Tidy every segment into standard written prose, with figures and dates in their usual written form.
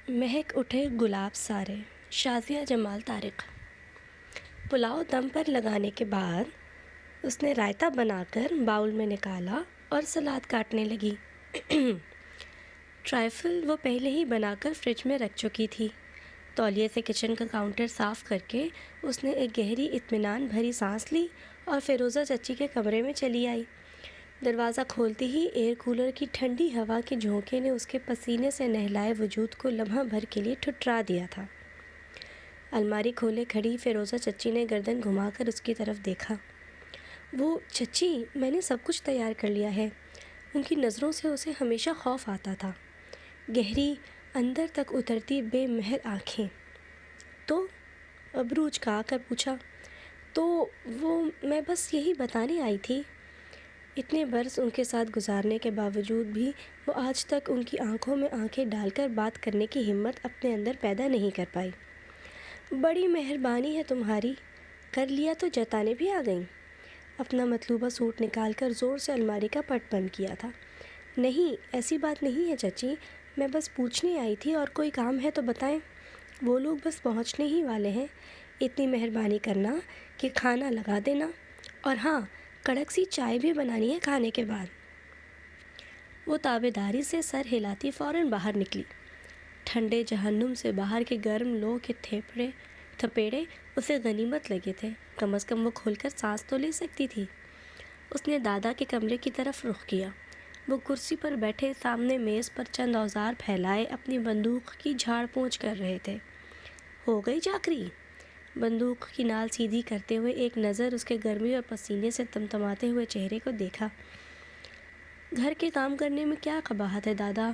مہک اٹھے گلاب سارے، شازیہ جمال طارق۔ پلاؤ دم پر لگانے کے بعد اس نے رائتا بنا کر باؤل میں نکالا اور سلاد کاٹنے لگی۔ ٹرائفل وہ پہلے ہی بنا کر فریج میں رکھ چکی تھی۔ تولیے سے کچن کا کاؤنٹر صاف کر کے اس نے ایک گہری اطمینان بھری سانس لی اور فیروزہ چچی کے کمرے میں چلی آئی۔ دروازہ کھولتے ہی ایئر کولر کی ٹھنڈی ہوا کے جھونکے نے اس کے پسینے سے نہلائے وجود کو لمحہ بھر کے لیے ٹھٹرا دیا تھا۔ الماری کھولے کھڑی فیروزہ چچی نے گردن گھما کر اس کی طرف دیکھا۔ وہ چچی، میں نے سب کچھ تیار کر لیا ہے۔ ان کی نظروں سے اسے ہمیشہ خوف آتا تھا، گہری اندر تک اترتی بے مہر آنکھیں۔ تو ابرو اچکا کر پوچھا، تو وہ میں بس یہی بتانے آئی تھی۔ اتنے برس ان کے ساتھ گزارنے کے باوجود بھی وہ آج تک ان کی آنکھوں میں آنکھیں ڈال کر بات کرنے کی ہمت اپنے اندر پیدا نہیں کر پائی۔ بڑی مہربانی ہے تمہاری، کر لیا تو جتانے بھی آ گئیں۔ اپنا مطلوبہ سوٹ نکال کر زور سے الماری کا پٹ بند کیا تھا۔ نہیں، ایسی بات نہیں ہے چچی، میں بس پوچھنے آئی تھی، اور کوئی کام ہے تو بتائیں۔ وہ لوگ بس پہنچنے ہی والے ہیں، اتنی مہربانی کرنا کہ کھانا لگا دینا، اور ہاں، کڑک سی چائے بھی بنانی ہے کھانے کے بعد۔ وہ تابعداری سے سر ہلاتی فوراً باہر نکلی۔ ٹھنڈے جہنم سے باہر کے گرم لو کے تھپیڑے اسے غنیمت لگے تھے، کم از کم وہ کھول کر سانس تو لے سکتی تھی۔ اس نے دادا کے کمرے کی طرف رخ کیا۔ وہ کرسی پر بیٹھے سامنے میز پر چند اوزار پھیلائے اپنی بندوق کی جھاڑ پونچھ کر رہے تھے۔ ہو گئی چاکری؟ بندوق کی نال سیدھی کرتے ہوئے ایک نظر اس کے گرمی اور پسینے سے تمتماتے ہوئے چہرے کو دیکھا۔ گھر کے کام کرنے میں کیا قباحت ہے دادا؟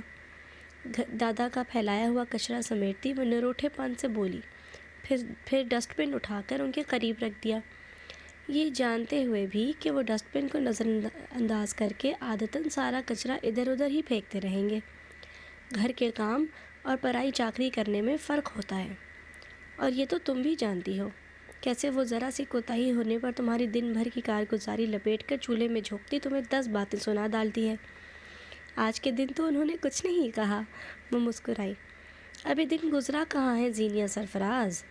دادا کا پھیلایا ہوا کچرا سمیٹتی وہ نروٹھے پن سے بولی، پھر ڈسٹ بن اٹھا کر ان کے قریب رکھ دیا، یہ جانتے ہوئے بھی کہ وہ ڈسٹ بن کو نظر انداز کر کے عادتاً سارا کچرا ادھر ادھر ہی پھینکتے رہیں گے۔ گھر کے کام اور پرائی چاکری کرنے میں فرق ہوتا ہے، اور یہ تو تم بھی جانتی ہو۔ کیسے وہ ذرا سی کوتاہی ہونے پر تمہاری دن بھر کی کارگزاری لپیٹ کر چولہے میں جھونکتی تمہیں 10 باتیں سنا ڈالتی ہے۔ آج کے دن تو انہوں نے کچھ نہیں کہا، وہ مسکرائی۔ ابھی دن گزرا کہاں ہے زینیہ سرفراز؟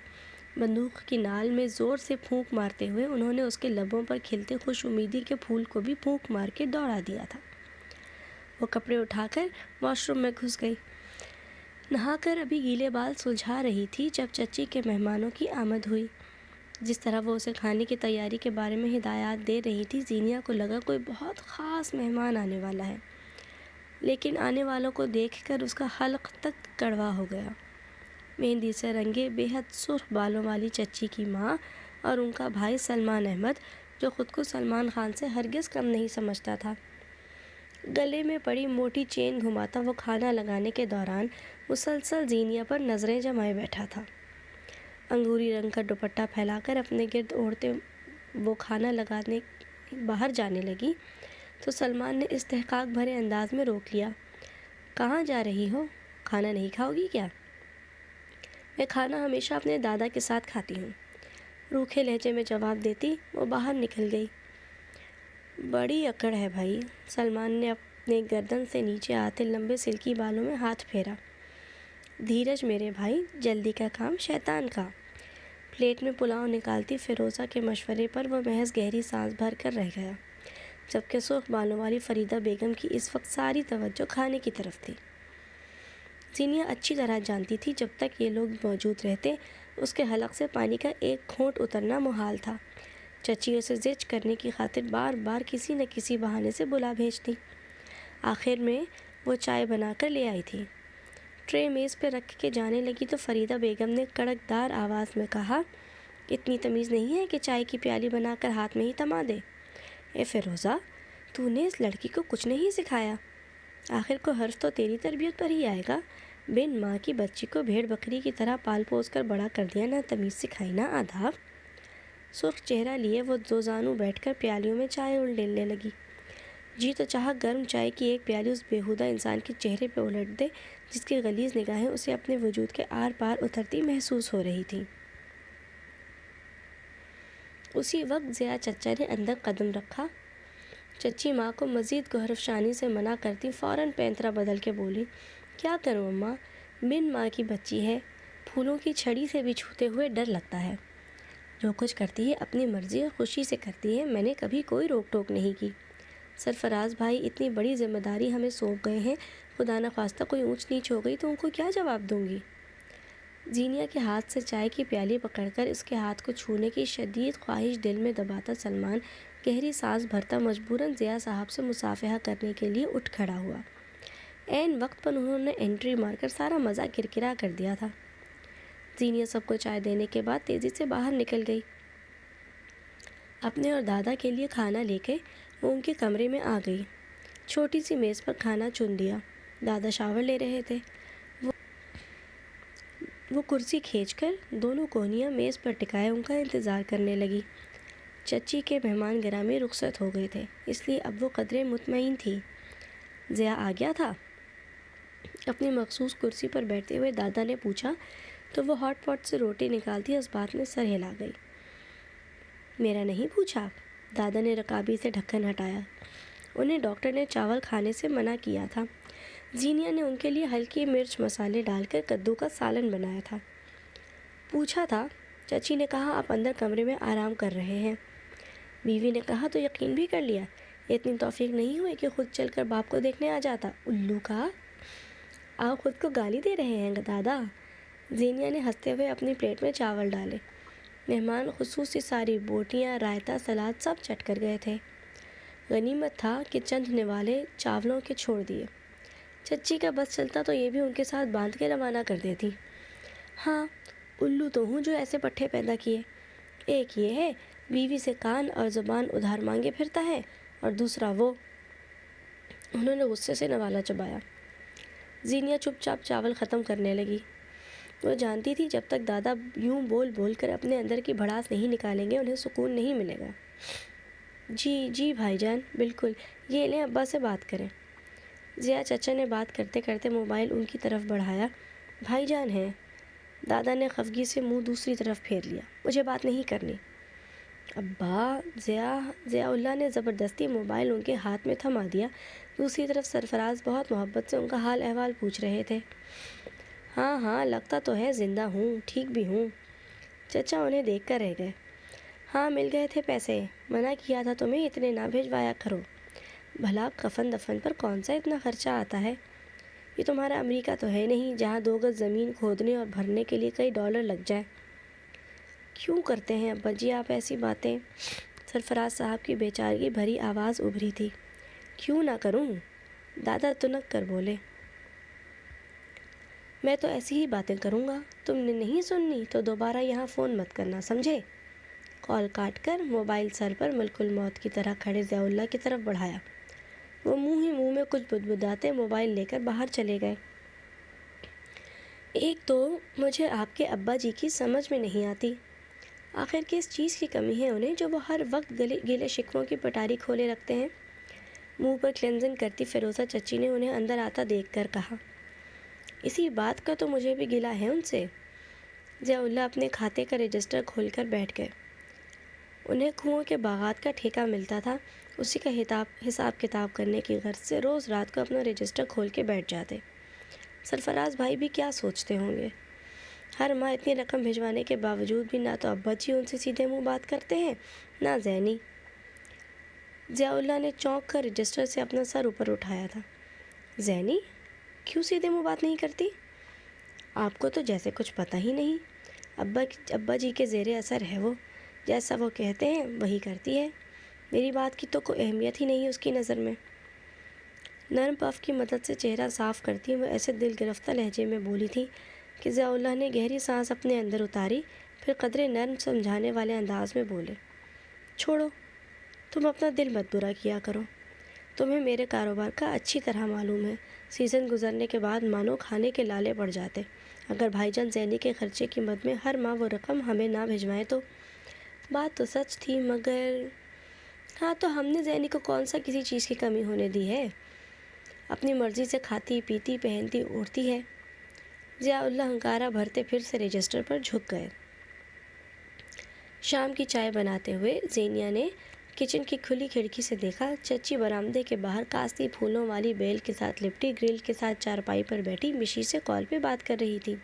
بندوق کی نال میں زور سے پھونک مارتے ہوئے انہوں نے اس کے لبوں پر کھلتے خوش امیدی کے پھول کو بھی پھونک مار کے دوڑا دیا تھا۔ وہ کپڑے اٹھا کر واش روم میں گھس گئی۔ نہا کر ابھی گیلے بال سلجھا رہی تھی جب چچی کے مہمانوں کی آمد ہوئی۔ جس طرح وہ اسے کھانے کی تیاری کے بارے میں ہدایات دے رہی تھی، زینیہ کو لگا کوئی بہت خاص مہمان آنے والا ہے، لیکن آنے والوں کو دیکھ کر اس کا حلق تک کڑوا ہو گیا۔ مہندی سے رنگے بے حد سرخ بالوں والی چچی کی ماں اور ان کا بھائی سلمان احمد، جو خود کو سلمان خان سے ہرگز کم نہیں سمجھتا تھا، گلے میں پڑی موٹی چین گھماتا وہ کھانا لگانے کے دوران مسلسل زینیہ پر نظریں جمائے بیٹھا تھا۔ انگوری رنگ کا دوپٹہ پھیلا کر اپنے گرد اوڑھتے وہ کھانا لگانے باہر جانے لگی تو سلمان نے استحقاق بھرے انداز میں روک لیا۔ کہاں جا رہی ہو؟ کھانا نہیں کھاؤ گی کیا؟ میں کھانا ہمیشہ اپنے دادا کے ساتھ کھاتی ہوں، روکھے لہجے میں جواب دیتی وہ باہر نکل گئی۔ بڑی اکڑ ہے بھائی۔ سلمان نے اپنے گردن سے نیچے آتے لمبے سلکی بالوں میں ہاتھ پھیرا۔ دھیرج میرے بھائی، جلدی کا کام شیطان کا۔ پلیٹ میں پلاؤ نکالتی فیروزہ کے مشورے پر وہ محض گہری سانس بھر کر رہ گیا، جبکہ سرخ بالوں والی فریدہ بیگم کی اس وقت ساری توجہ کھانے کی طرف تھی۔ زینیہ اچھی طرح جانتی تھی جب تک یہ لوگ موجود رہتے اس کے حلق سے پانی کا ایک گھونٹ اترنا محال تھا۔ چچی اسے زچ کرنے کی خاطر بار بار کسی نہ کسی بہانے سے بلا بھیجتی۔ آخر میں وہ چائے بنا کر لے آئی تھی۔ ٹرے میز پہ رکھ کے جانے لگی تو فریدہ بیگم نے کڑکدار آواز میں کہا، اتنی تمیز نہیں ہے کہ چائے کی پیالی بنا کر ہاتھ میں ہی تما دے؟ اے فیروزہ، تو نے اس لڑکی کو کچھ نہیں سکھایا؟ آخر کو حرف تو تیری تربیت پر ہی آئے گا۔ بن ماں کی بچی کو بھیڑ بکری کی طرح پال پوس کر بڑا کر دیا، نہ تمیز سکھائی نہ آداب۔ سرخ چہرہ لیے وہ دو زانو بیٹھ کر پیالیوں میں چائے اڈیلنے لگی۔ جی تو چاہا گرم چائے کی ایک پیالی اس بیہودہ انسان کے چہرے پہ الٹ دے جس کی غلیظ نگاہیں اسے اپنے وجود کے آر پار اترتی محسوس ہو رہی تھیں۔ اسی وقت ضیا چچا نے اندر قدم رکھا۔ چچی ماں کو مزید گوہر افشانی سے منع کرتی فوراً پینترا بدل کے بولی، کیا کروں اماں، بن ماں کی بچی ہے، پھولوں کی چھڑی سے بھی چھوتے ہوئے ڈر لگتا ہے۔ جو کچھ کرتی ہے اپنی مرضی اور خوشی سے کرتی ہے، میں نے کبھی کوئی روک ٹوک نہیں کی۔ سرفراز بھائی اتنی بڑی ذمہ داری ہمیں سونپ گئے ہیں، خدا نخواستہ کوئی اونچ نیچ ہو گئی تو ان کو کیا جواب دوں گی؟ زینیا کے ہاتھ سے چائے کی پیالی پکڑ کر اس کے ہاتھ کو چھونے کی شدید خواہش دل میں دباتا سلمان گہری سانس بھرتا مجبوراً ضیاء صاحب سے مصافحہ کرنے کے لیے اٹھ کھڑا ہوا۔ عین وقت پر انہوں نے انٹری مار کر سارا مزہ کرکرا کر دیا تھا۔ زینیا سب کو چائے دینے کے بعد تیزی سے باہر نکل گئی۔ اپنے اور دادا کے لیے کھانا لے کے وہ ان کے کمرے میں آ گئی۔ چھوٹی سی میز پر کھانا چن دیا۔ دادا شاور لے رہے تھے۔ وہ کرسی کھینچ کر دونوں کونیاں میز پر ٹکائے ان کا انتظار کرنے لگی۔ چچی کے مہمان گرامی رخصت ہو گئے تھے، اس لیے اب وہ قدرے مطمئن تھی۔ ضیاء آ گیا تھا؟ اپنی مخصوص کرسی پر بیٹھتے ہوئے دادا نے پوچھا تو وہ ہاٹ پاٹ سے روٹی نکالتی اس بات میں سر ہلا گئی۔ میرا نہیں پوچھا؟ دادا نے رکابی سے ڈھکن ہٹایا۔ انہیں ڈاکٹر نے چاول کھانے سے منع کیا تھا۔ زینیا نے ان کے لیے ہلکی مرچ مسالے ڈال کر کدو کا سالن بنایا تھا۔ پوچھا تھا؟ چچی نے کہا آپ اندر کمرے میں آرام کر رہے ہیں۔ بیوی نے کہا تو یقین بھی کر لیا؟ اتنی توفیق نہیں ہوئی کہ خود چل کر باپ کو دیکھنے آ جاتا؟ الو کا! آپ خود کو گالی دے رہے ہیں دادا؟ زینیا نے ہنستے ہوئے اپنی پلیٹ میں چاول ڈالے۔ مہمان خصوصی ساری بوٹیاں، رائتا، سلاد سب چٹ کر گئے تھے۔ غنیمت تھا کہ چند نوالے چاولوں کے چھوڑ دیے۔ چچی کا بس چلتا تو یہ بھی ان کے ساتھ باندھ کے روانہ کر دیتی۔ ہاں، الو تو ہوں جو ایسے پٹھے پیدا کیے۔ ایک یہ ہے بیوی سے کان اور زبان ادھار مانگے پھرتا ہے، اور دوسرا وہ۔ انہوں نے غصے سے نوالا چبایا۔ زینیا چپ چاپ چاول ختم کرنے لگی۔ وہ جانتی تھی جب تک دادا یوں بول بول کر اپنے اندر کی بھڑاس نہیں نکالیں گے انہیں سکون نہیں ملے گا۔ جی جی بھائی جان، بالکل، یہ لیں ابا سے بات کریں۔ ضیاء چچا نے بات کرتے کرتے موبائل ان کی طرف بڑھایا۔ بھائی جان ہیں؟ دادا نے خفگی سے منہ دوسری طرف پھیر لیا۔ مجھے بات نہیں کرنی۔ ابا! ضیاء اللہ نے زبردستی موبائل ان کے ہاتھ میں تھما دیا۔ دوسری طرف سرفراز بہت محبت سے ان کا حال احوال پوچھ رہے تھے۔ ہاں ہاں، لگتا تو ہے زندہ ہوں، ٹھیک بھی ہوں۔ چچا انہیں دیکھ کر رہ گئے۔ ہاں، مل گئے تھے پیسے، منع کیا تھا تمہیں اتنے نہ بھیجوایا کرو۔ بھلا کفن دفن پر کون سا اتنا خرچہ آتا ہے؟ یہ تمہارا امریکہ تو ہے نہیں جہاں 2 گز زمین کھودنے اور بھرنے کے لیے کئی ڈالر لگ جائیں۔ کیوں کرتے ہیں ابا جی آپ ایسی باتیں؟ سرفراز صاحب کی بیچارگی بھری آواز ابھری تھی۔ کیوں نہ کروں؟ دادا تنک کر بولے۔ میں تو ایسی ہی باتیں کروں گا، تم نے نہیں سننی تو دوبارہ یہاں فون مت کرنا، سمجھے؟ کال کاٹ کر موبائل سر پر ملک الموت کی طرح کھڑے ضیاء اللہ کی طرف بڑھایا۔ وہ منہ ہی منہ میں کچھ بدبداتے موبائل لے کر باہر چلے گئے۔ ایک تو مجھے آپ کے ابا جی کی سمجھ میں نہیں آتی، آخر کس چیز کی کمی ہے انہیں جو وہ ہر وقت گلے شکووں کی پٹاری کھولے رکھتے ہیں؟ منہ پر کلینزنگ کرتی فیروزہ چچی نے انہیں اندر آتا دیکھ کر کہا۔ اسی بات کا تو مجھے بھی گلہ ہے ان سے۔ ضیاء اللہ اپنے کھاتے کا رجسٹر کھول کر بیٹھ گئے۔ انہیں کنوؤں کے باغات کا ٹھیکہ ملتا تھا، اسی کا حساب کتاب کرنے کی غرض سے روز رات کو اپنا رجسٹر کھول کے بیٹھ جاتے۔ سرفراز بھائی بھی کیا سوچتے ہوں گے؟ ہر ماہ اتنی رقم بھجوانے کے باوجود بھی نہ تو ابا جی ان سے سیدھے منہ بات کرتے ہیں، نہ زینی۔ ضیاء اللہ نے چونک کر رجسٹر سے اپنا سر اوپر اٹھایا تھا۔ زینی؟ کیوں سیدھے منہ بات نہیں کرتی؟ آپ کو تو جیسے کچھ پتہ ہی نہیں۔ ابا جی کے زیر اثر ہے وہ، جیسا وہ کہتے ہیں وہی کرتی ہے۔ میری بات کی تو کوئی اہمیت ہی نہیں اس کی نظر میں۔ نرم پف کی مدد سے چہرہ صاف کرتی وہ ایسے دل گرفتہ لہجے میں بولی تھی کہ ضیاء اللہ نے گہری سانس اپنے اندر اتاری، پھر قدرے نرم سمجھانے والے انداز میں بولے۔ چھوڑو، تم اپنا دل مت برا کیا کرو۔ تمہیں میرے کاروبار کا اچھی طرح معلوم ہے، سیزن گزرنے کے بعد مانو کھانے کے لالے پڑ جاتے۔ اگر بھائی جان زینی کے خرچے کی مد میں ہر ماہ وہ رقم ہمیں نہ بھجوائیں تو؟ بات تو سچ تھی، مگر ہاں تو ہم نے زینی کو کون سا کسی چیز کی کمی ہونے دی ہے؟ اپنی مرضی سے کھاتی پیتی پہنتی اوڑھتی ہے۔ ضیاء اللہ ہنکارا بھرتے پھر سے رجسٹر پر جھک گئے۔ شام کی چائے بناتے ہوئے زینیا نے کچن کی کھلی کھڑکی سے دیکھا چچی برآمدے کے باہر کاستی پھولوں والی بیل کے ساتھ لپٹی گرل کے ساتھ چارپائی پر بیٹھی مشی سے کال پہ بات کر رہی تھی۔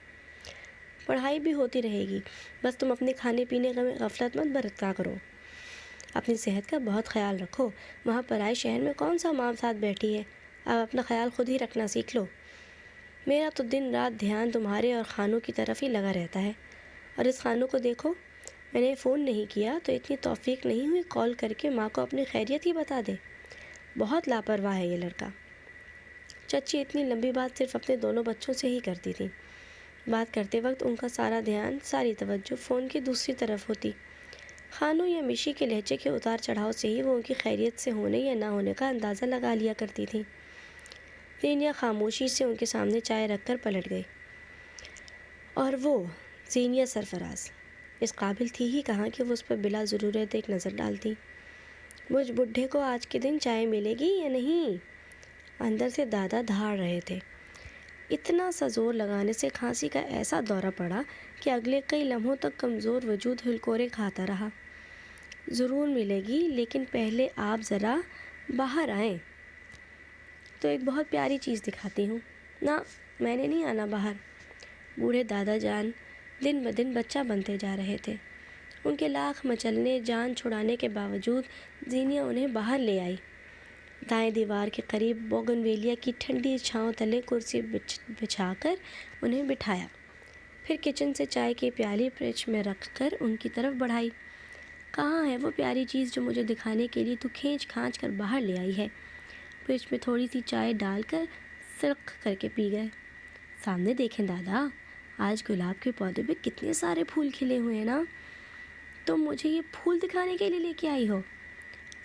پڑھائی بھی ہوتی رہے گی، بس تم اپنے کھانے پینے میں غفلت مت برتا کرو، اپنی صحت کا بہت خیال رکھو، وہاں پرائے شہر میں کون سا ماں ساتھ بیٹھی ہے، اب اپنا خیال خود ہی رکھنا سیکھ لو۔ میرا تو دن رات دھیان تمہارے اور خانوں کی طرف ہی لگا رہتا ہے، اور اس خانوں کو دیکھو، میں نے فون نہیں کیا تو اتنی توفیق نہیں ہوئی کال کر کے ماں کو اپنی خیریت ہی بتا دے، بہت لاپرواہ ہے یہ لڑکا۔ چچی اتنی لمبی بات صرف اپنے دونوں بچوں سے ہی کرتی تھی، بات کرتے وقت ان کا سارا دھیان، ساری توجہ فون کی دوسری طرف ہوتی۔ خانوں یا مشی کے لہجے کے اتار چڑھاؤ سے ہی وہ ان کی خیریت سے ہونے یا نہ ہونے کا اندازہ لگا لیا کرتی تھی۔ زینیا خاموشی سے ان کے سامنے چائے رکھ کر پلٹ گئی، اور وہ زینیا سرفراز اس قابل تھی ہی کہاں کہ وہ اس پر بلا ضرورت ایک نظر ڈالتی۔ مجھ بڈھے کو آج کے دن چائے ملے گی یا نہیں؟ اندر سے دادا دھاڑ رہے تھے۔ اتنا سا زور لگانے سے کھانسی کا ایسا دورہ پڑا کہ اگلے کئی لمحوں تک کمزور وجود ہلکورے کھاتا رہا۔ ضرور ملے گی، لیکن پہلے آپ ذرا باہر آئیں تو ایک بہت پیاری چیز دکھاتی ہوں۔ نہ، میں نے نہیں آنا باہر۔ بوڑھے دادا جان دن بدن بچہ بنتے جا رہے تھے۔ ان کے لاکھ مچلنے جان چھڑانے کے باوجود زینیا انہیں باہر لے آئی، دائیں دیوار کے قریب بوگنویلیا کی ٹھنڈی چھاؤں تلے کرسی بچھا کر انہیں بٹھایا، پھر کچن سے چائے کی پیالی فریج میں رکھ کر ان کی طرف بڑھائی۔ کہاں ہے وہ پیاری چیز جو مجھے دکھانے کے لیے تو کھینچ کھانچ کر باہر لے آئی ہے؟ فریج میں تھوڑی سی چائے ڈال کر سرخ کر کے پی گئے۔ سامنے دیکھیں دادا، آج گلاب کے پودے پہ کتنے سارے پھول کھلے ہوئے ہیں نا، تم مجھے یہ پھول دکھانے کے لیے لے کے آئی ہو؟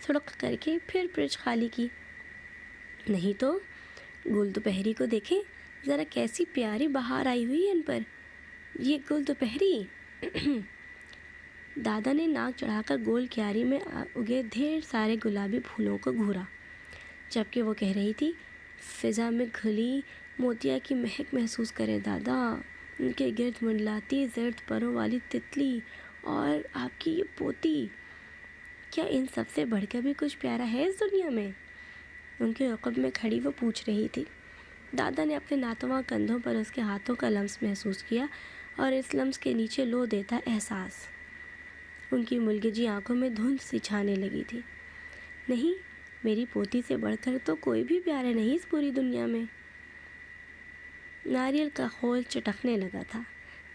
سڑک کر کے پھر فریج خالی کی۔ نہیں تو گل دوپہری کو دیکھیں ذرا، کیسی پیاری بہار آئی ہوئی ہے ان پر، یہ گل دوپہری۔ دادا نے ناک چڑھا کر گول کیاری میں اگے ڈھیر سارے گلابی پھولوں کو گھورا، جبکہ وہ کہہ رہی تھی، فضا میں گھلی موتیا کی مہک محسوس کریں دادا، ان کے گرد منڈلاتی زرد پروں والی تتلی، اور آپ کی یہ پوتی، کیا ان سب سے بڑھ کر بھی کچھ پیارا ہے اس دنیا میں؟ ان کے عقب میں کھڑی وہ پوچھ رہی تھی۔ دادا نے اپنے ناتواں کندھوں پر اس کے ہاتھوں کا لمس محسوس کیا، اور اس لمس کے نیچے لو دیتا احساس۔ ان کی ملگجی آنکھوں میں دھند سی چھانے لگی تھی۔ نہیں، میری پوتی سے بڑھ کر تو کوئی بھی پیارا نہیں اس پوری دنیا میں۔ ناریل کا خول چٹکنے لگا تھا۔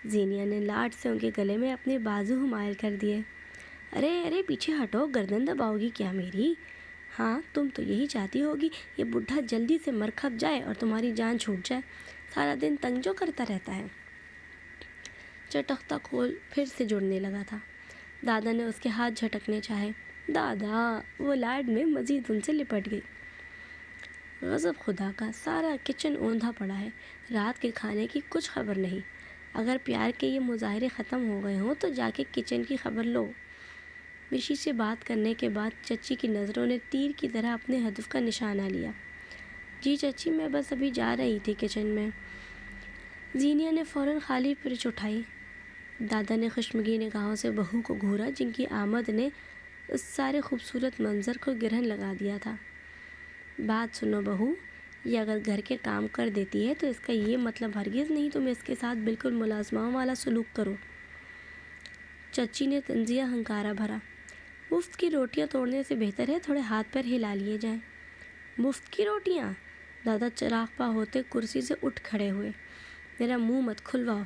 زینیا نے لاڈ سے ان کے گلے میں اپنے بازو مائل کر دیے۔ ارے ارے پیچھے ہٹو، گردن دباؤ گی کیا میری؟ ہاں، تم تو یہی چاہتی ہوگی یہ بڈھا جلدی سے مر کھپ جائے اور تمہاری جان چھوٹ جائے، سارا دن تنگ جو کرتا رہتا ہے۔ چٹکتا کھول پھر سے جڑنے لگا تھا۔ دادا نے اس کے ہاتھ جھٹکنے چاہے۔ دادا، وہ لاڈ میں مزید ان سے لپٹ گئی۔ غضب خدا کا، سارا کچن اوندھا پڑا ہے، رات کے کھانے کی کچھ خبر نہیں۔ اگر پیار کے یہ مظاہرے ختم ہو گئے ہوں تو جا کے کچن کی خبر لو۔ مشی سے بات کرنے کے بعد چچی کی نظروں نے تیر کی طرح اپنے ہدف کا نشانہ لیا۔ جی چچی، میں بس ابھی جا رہی تھی کچن میں۔ زینیا نے فوراً خالی فریج اٹھائی۔ دادا نے خشمگین نگاہوں سے بہو کو گھورا، جن کی آمد نے اس سارے خوبصورت منظر کو گرہن لگا دیا تھا۔ بات سنو بہو، یہ اگر گھر کے کام کر دیتی ہے تو اس کا یہ مطلب ہرگز نہیں تم اس کے ساتھ بالکل ملازماؤں والا سلوک کرو۔ چچی نے طنزیہ ہنکارا بھرا۔ مفت کی روٹیاں توڑنے سے بہتر ہے تھوڑے ہاتھ پیر ہلا لیے جائیں۔ مفت کی روٹیاں؟ دادا چراغ پا ہوتے کرسی سے اٹھ کھڑے ہوئے۔ میرا منہ مت کھلواؤ،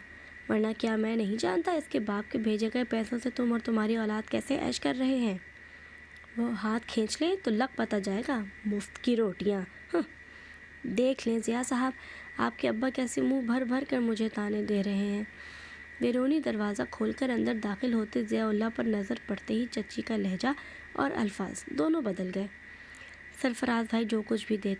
ورنہ کیا میں نہیں جانتا اس کے باپ کے بھیجے گئے پیسوں سے تم اور تمہاری اولاد کیسے عیش کر رہے ہیں؟ وہ ہاتھ کھینچ لیں تو لگ پتہ جائے گا، مفت کی روٹیاں۔ دیکھ لیں ضیاء صاحب، آپ کے ابا کیسے منہ بھر بھر کر مجھے تانے دے رہے ہیں۔ بیرونی دروازہ کھول کر اندر داخل ہوتے ضیاء اللہ پر نظر پڑتے ہی چچی کا لہجہ اور الفاظ دونوں بدل گئے۔ سرفراز بھائی جو کچھ بھی دیتے